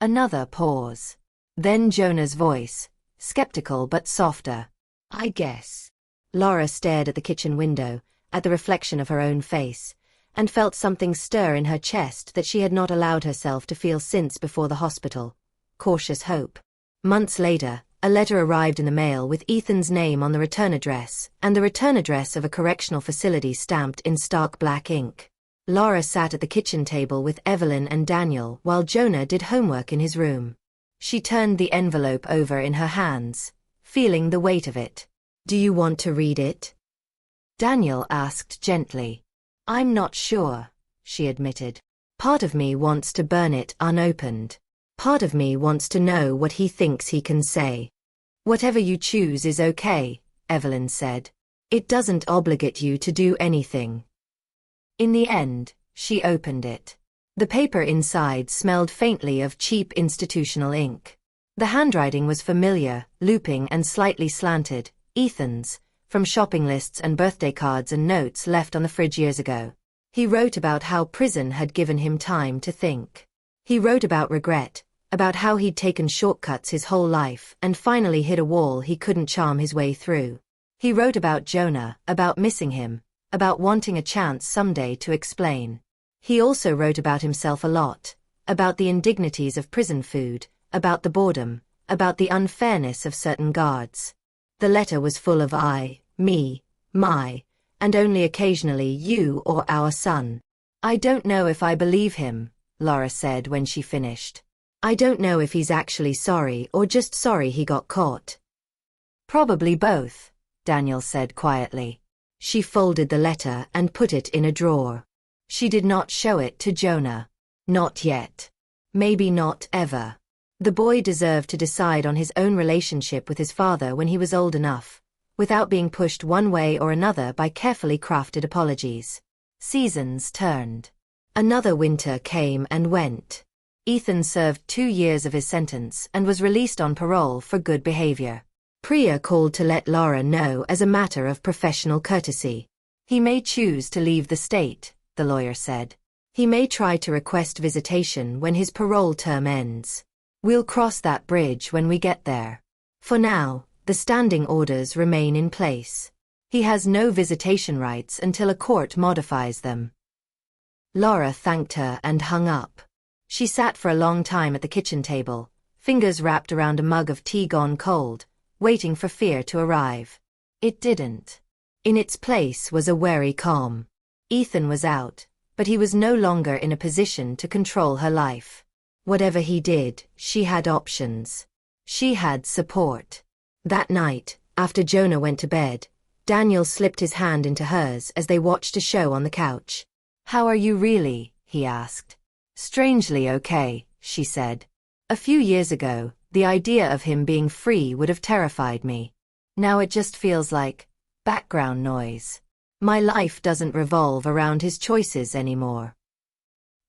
Another pause. Then Jonah's voice, skeptical but softer. "I guess." Lara stared at the kitchen window, at the reflection of her own face, and felt something stir in her chest that she had not allowed herself to feel since before the hospital. Cautious hope. Months later, a letter arrived in the mail with Ethan's name on the return address and the return address of a correctional facility stamped in stark black ink. Lara sat at the kitchen table with Evelyn and Daniel while Jonah did homework in his room. She turned the envelope over in her hands, feeling the weight of it. "Do you want to read it?" Daniel asked gently. "I'm not sure," she admitted. "Part of me wants to burn it unopened. Part of me wants to know what he thinks he can say." "Whatever you choose is okay," Evelyn said. "It doesn't obligate you to do anything." In the end, she opened it. The paper inside smelled faintly of cheap institutional ink. The handwriting was familiar, looping and slightly slanted, Ethan's, from shopping lists and birthday cards and notes left on the fridge years ago. He wrote about how prison had given him time to think. He wrote about regret, about how he'd taken shortcuts his whole life and finally hit a wall he couldn't charm his way through. He wrote about Jonah, about missing him, about wanting a chance someday to explain. He also wrote about himself a lot, about the indignities of prison food, about the boredom, about the unfairness of certain guards. The letter was full of I, me, my, and only occasionally you or our son. "I don't know if I believe him," Lara said when she finished. "I don't know if he's actually sorry or just sorry he got caught." "Probably both," Daniel said quietly. She folded the letter and put it in a drawer. She did not show it to Jonah. Not yet. Maybe not ever. The boy deserved to decide on his own relationship with his father when he was old enough, without being pushed one way or another by carefully crafted apologies. Seasons turned. Another winter came and went. Ethan served 2 years of his sentence and was released on parole for good behavior. Priya called to let Lara know as a matter of professional courtesy. He may choose to leave the state, the lawyer said. He may try to request visitation when his parole term ends. We'll cross that bridge when we get there. For now, the standing orders remain in place. He has no visitation rights until a court modifies them. Lara thanked her and hung up. She sat for a long time at the kitchen table, fingers wrapped around a mug of tea gone cold, waiting for fear to arrive. It didn't. In its place was a wary calm. Ethan was out, but he was no longer in a position to control her life. Whatever he did, she had options. She had support. That night, after Jonah went to bed, Daniel slipped his hand into hers as they watched a show on the couch. "How are you really?" he asked. "Strangely okay," she said. "A few years ago, the idea of him being free would have terrified me. Now it just feels like background noise. My life doesn't revolve around his choices anymore."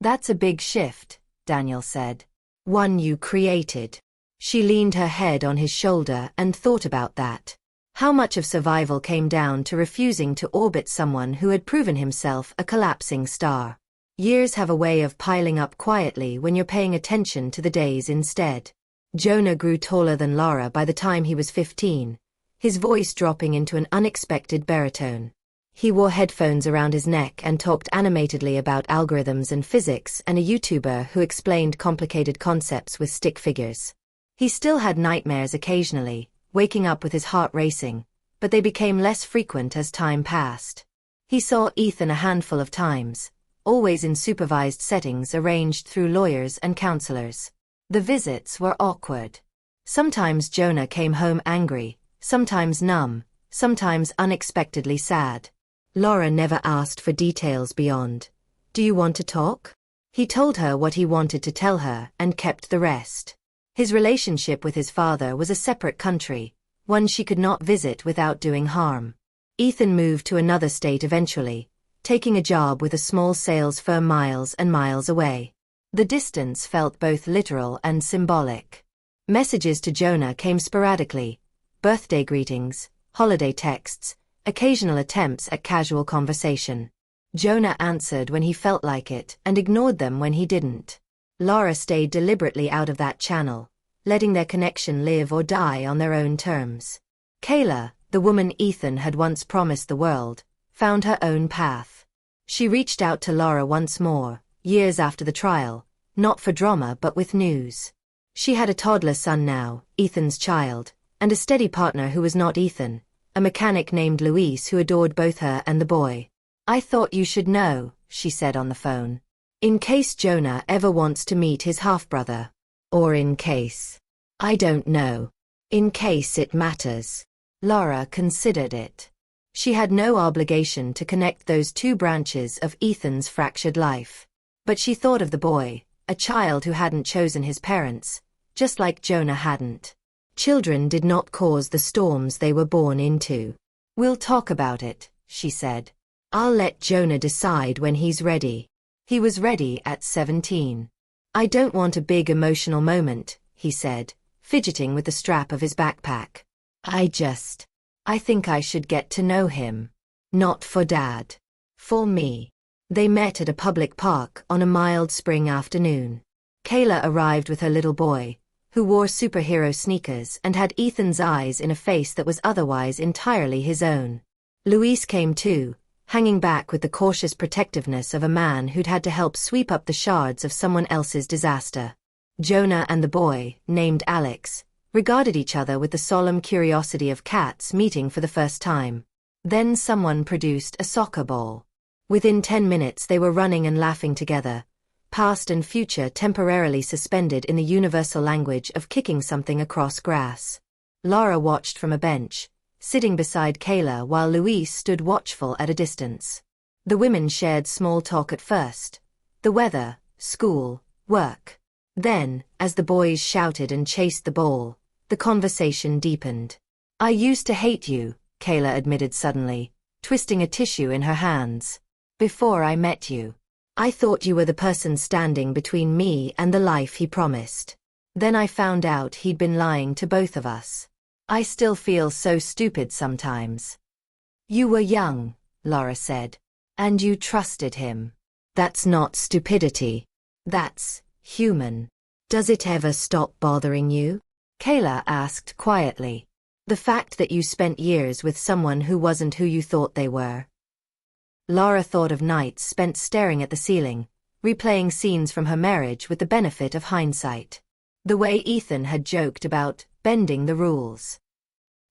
"That's a big shift," Daniel said. "One you created." She leaned her head on his shoulder and thought about that. How much of survival came down to refusing to orbit someone who had proven himself a collapsing star. Years have a way of piling up quietly when you're paying attention to the days instead. Jonah grew taller than Lara by the time he was 15, his voice dropping into an unexpected baritone. He wore headphones around his neck and talked animatedly about algorithms and physics and a YouTuber who explained complicated concepts with stick figures. He still had nightmares occasionally, waking up with his heart racing, but they became less frequent as time passed. He saw Ethan a handful of times, always in supervised settings arranged through lawyers and counselors. The visits were awkward. Sometimes Jonah came home angry, sometimes numb, sometimes unexpectedly sad. Lara never asked for details beyond, "Do you want to talk?" He told her what he wanted to tell her and kept the rest. His relationship with his father was a separate country, one she could not visit without doing harm. Ethan moved to another state eventually, taking a job with a small sales firm miles and miles away. The distance felt both literal and symbolic. Messages to Jonah came sporadically, birthday greetings, holiday texts, occasional attempts at casual conversation. Jonah answered when he felt like it and ignored them when he didn't. Lara stayed deliberately out of that channel, letting their connection live or die on their own terms. Kayla, the woman Ethan had once promised the world, found her own path. She reached out to Lara once more, years after the trial, not for drama but with news. She had a toddler son now, Ethan's child, and a steady partner who was not Ethan, a mechanic named Luis who adored both her and the boy. "I thought you should know," she said on the phone. "In case Jonah ever wants to meet his half-brother. Or in case. I don't know. In case it matters." Lara considered it. She had no obligation to connect those two branches of Ethan's fractured life. But she thought of the boy, a child who hadn't chosen his parents, just like Jonah hadn't. Children did not cause the storms they were born into. "We'll talk about it," she said. "I'll let Jonah decide when he's ready." He was ready at 17. "I don't want a big emotional moment," he said, fidgeting with the strap of his backpack. I think I should get to know him. Not for Dad. For me." They met at a public park on a mild spring afternoon. Kayla arrived with her little boy, who wore superhero sneakers and had Ethan's eyes in a face that was otherwise entirely his own. Luis came too, hanging back with the cautious protectiveness of a man who'd had to help sweep up the shards of someone else's disaster. Jonah and the boy, named Alex, regarded each other with the solemn curiosity of cats meeting for the first time. Then someone produced a soccer ball. Within 10 minutes they were running and laughing together, past and future temporarily suspended in the universal language of kicking something across grass. Lara watched from a bench, sitting beside Kayla while Louise stood watchful at a distance. The women shared small talk at first. The weather, school, work. Then, as the boys shouted and chased the ball, the conversation deepened. "I used to hate you," Kayla admitted suddenly, twisting a tissue in her hands. "Before I met you. I thought you were the person standing between me and the life he promised. Then I found out he'd been lying to both of us. I still feel so stupid sometimes." "You were young," Lara said. "And you trusted him. That's not stupidity. That's human. Does it ever stop bothering you?" Kayla asked quietly. "The fact that you spent years with someone who wasn't who you thought they were?" Lara thought of nights spent staring at the ceiling, replaying scenes from her marriage with the benefit of hindsight. The way Ethan had joked about bending the rules.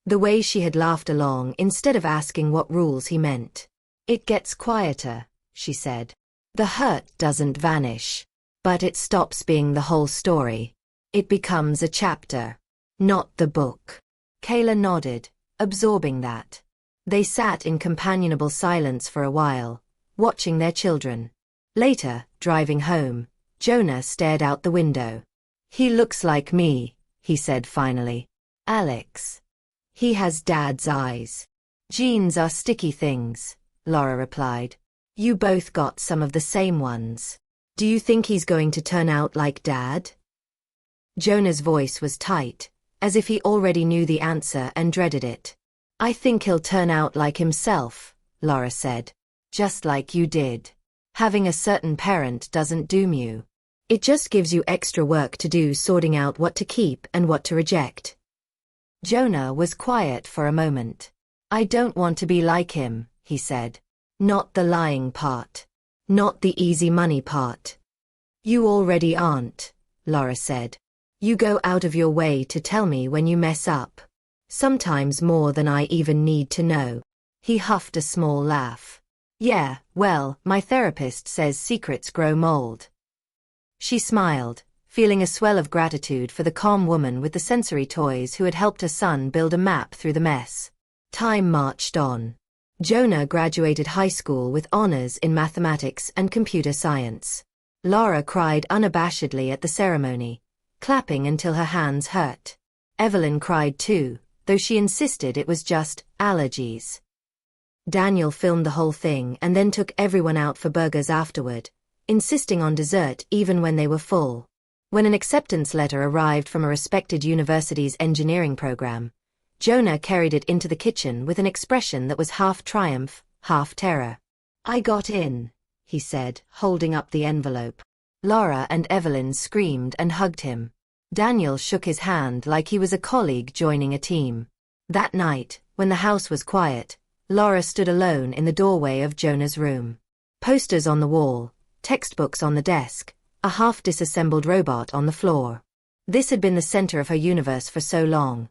The way she had laughed along instead of asking what rules he meant. "It gets quieter," she said. "The hurt doesn't vanish. But it stops being the whole story. It becomes a chapter. Not the book." Kayla nodded, absorbing that. They sat in companionable silence for a while, watching their children. Later, driving home, Jonah stared out the window. "He looks like me," he said finally. "Alex. He has Dad's eyes." "Genes are sticky things," Lara replied. "You both got some of the same ones. Do you think he's going to turn out like Dad?" Jonah's voice was tight, as if he already knew the answer and dreaded it. "I think he'll turn out like himself," Lara said. "Just like you did. Having a certain parent doesn't doom you. It just gives you extra work to do sorting out what to keep and what to reject." Jonah was quiet for a moment. "I don't want to be like him," he said. "Not the lying part. Not the easy money part." "You already aren't," Lara said. "You go out of your way to tell me when you mess up. Sometimes more than I even need to know." He huffed a small laugh. "Yeah, well, my therapist says secrets grow mold." She smiled, feeling a swell of gratitude for the calm woman with the sensory toys who had helped her son build a map through the mess. Time marched on. Jonah graduated high school with honors in mathematics and computer science. Lara cried unabashedly at the ceremony, clapping until her hands hurt. Evelyn cried too, though she insisted it was just allergies. Daniel filmed the whole thing and then took everyone out for burgers afterward, insisting on dessert even when they were full. When an acceptance letter arrived from a respected university's engineering program, Jonah carried it into the kitchen with an expression that was half triumph, half terror. "I got in," he said, holding up the envelope. Lara and Evelyn screamed and hugged him. Daniel shook his hand like he was a colleague joining a team. That night, when the house was quiet, Lara stood alone in the doorway of Jonah's room. Posters on the wall, textbooks on the desk, a half-disassembled robot on the floor. This had been the center of her universe for so long,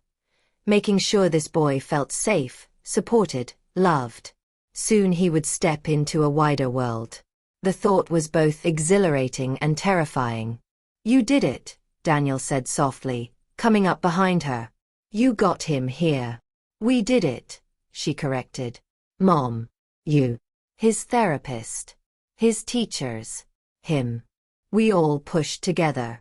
making sure this boy felt safe, supported, loved. Soon he would step into a wider world. The thought was both exhilarating and terrifying. "You did it," Daniel said softly, coming up behind her. "You got him here." "We did it," she corrected. "Mom. You. His therapist. His teachers. Him. We all pushed together."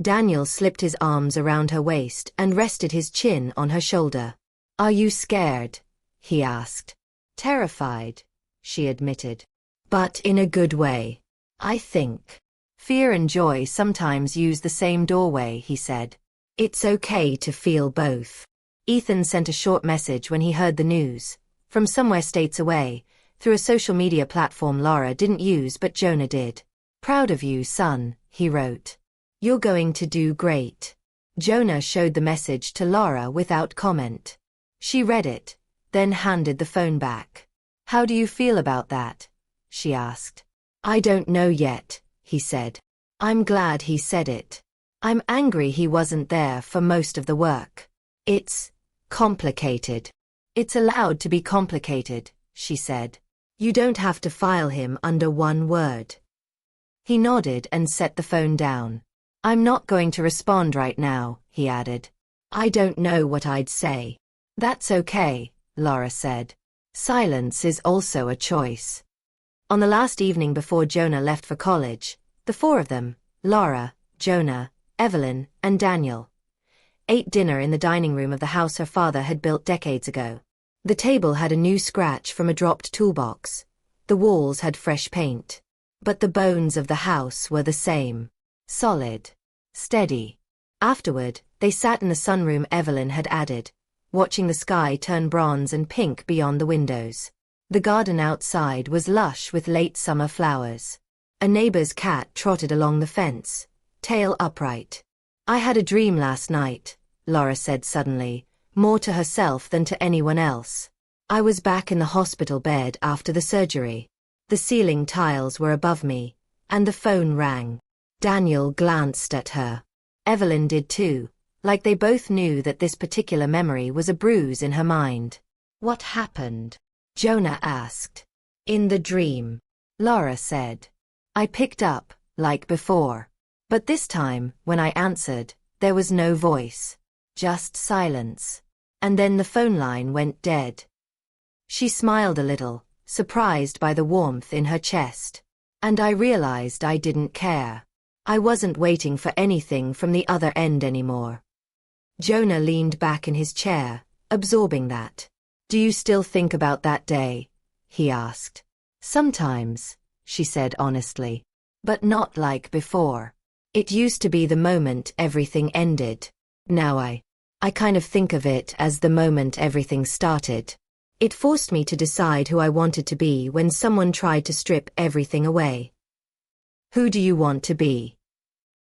Daniel slipped his arms around her waist and rested his chin on her shoulder. "Are you scared?" he asked. "Terrified," she admitted. "But in a good way, I think." "Fear and joy sometimes use the same doorway," he said. "It's okay to feel both." Ethan sent a short message when he heard the news, from somewhere states away, through a social media platform Lara didn't use but Jonah did. "Proud of you, son," he wrote. "You're going to do great." Jonah showed the message to Lara without comment. She read it, then handed the phone back. "How do you feel about that?" she asked. "I don't know yet," he said. "I'm glad he said it. I'm angry he wasn't there for most of the work. It's complicated." "It's allowed to be complicated," she said. "You don't have to file him under one word." He nodded and set the phone down. "I'm not going to respond right now," he added. "I don't know what I'd say." That's okay, Lara said. Silence is also a choice. On the last evening before Jonah left for college, the four of them, Lara, Jonah, Evelyn, and Daniel, ate dinner in the dining room of the house her father had built decades ago. The table had a new scratch from a dropped toolbox. The walls had fresh paint. But the bones of the house were the same. Solid. Steady. Afterward, they sat in the sunroom Evelyn had added, watching the sky turn bronze and pink beyond the windows. The garden outside was lush with late summer flowers. A neighbor's cat trotted along the fence, tail upright. I had a dream last night, Lara said suddenly, more to herself than to anyone else. I was back in the hospital bed after the surgery. The ceiling tiles were above me, and the phone rang. Daniel glanced at her. Evelyn did too, like they both knew that this particular memory was a bruise in her mind. What happened? Jonah asked. In the dream, Lara said. I picked up, like before. But this time, when I answered, there was no voice. Just silence. And then the phone line went dead. She smiled a little, surprised by the warmth in her chest. And I realized I didn't care. I wasn't waiting for anything from the other end anymore. Jonah leaned back in his chair, absorbing that. Do you still think about that day? He asked. Sometimes, she said honestly. But not like before. It used to be the moment everything ended. Now I kind of think of it as the moment everything started. It forced me to decide who I wanted to be when someone tried to strip everything away. Who do you want to be?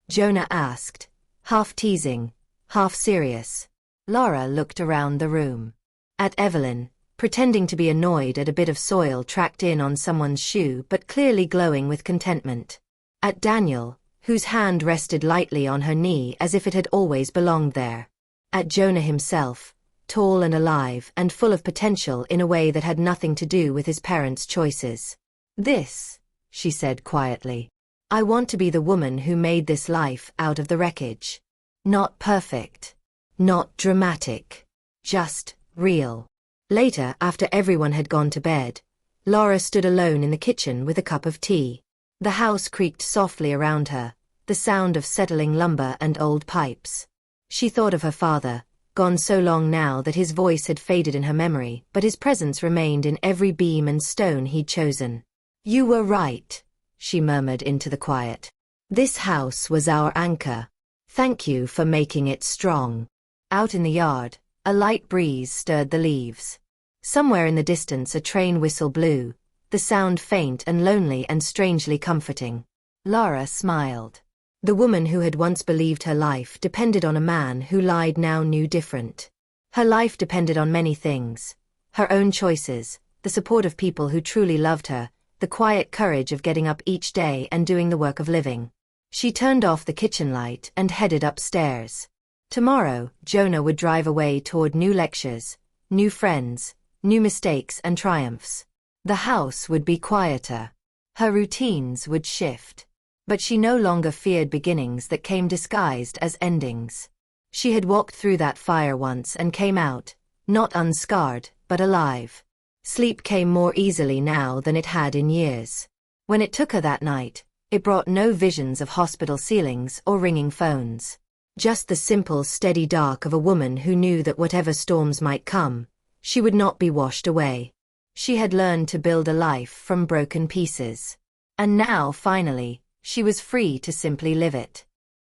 Jonah asked, half teasing, half serious. Lara looked around the room. At Evelyn, pretending to be annoyed at a bit of soil tracked in on someone's shoe but clearly glowing with contentment. At Daniel, whose hand rested lightly on her knee as if it had always belonged there. At Jonah himself, tall and alive and full of potential in a way that had nothing to do with his parents' choices. This, she said quietly. I want to be the woman who made this life out of the wreckage. Not perfect. Not dramatic. Just real. Later, after everyone had gone to bed, Lara stood alone in the kitchen with a cup of tea. The house creaked softly around her, the sound of settling lumber and old pipes. She thought of her father, gone so long now that his voice had faded in her memory, but his presence remained in every beam and stone he'd chosen. You were right, she murmured into the quiet. This house was our anchor. Thank you for making it strong. Out in the yard, a light breeze stirred the leaves. Somewhere in the distance a train whistle blew, the sound faint and lonely and strangely comforting. Lara smiled. The woman who had once believed her life depended on a man who lied now knew different. Her life depended on many things. Her own choices, the support of people who truly loved her, the quiet courage of getting up each day and doing the work of living. She turned off the kitchen light and headed upstairs. Tomorrow, Jonah would drive away toward new lectures, new friends, new mistakes and triumphs. The house would be quieter. Her routines would shift. But she no longer feared beginnings that came disguised as endings. She had walked through that fire once and came out, not unscarred, but alive. Sleep came more easily now than it had in years. When it took her that night, it brought no visions of hospital ceilings or ringing phones. Just the simple, steady dark of a woman who knew that whatever storms might come, she would not be washed away. She had learned to build a life from broken pieces. And now, finally, she was free to simply live it.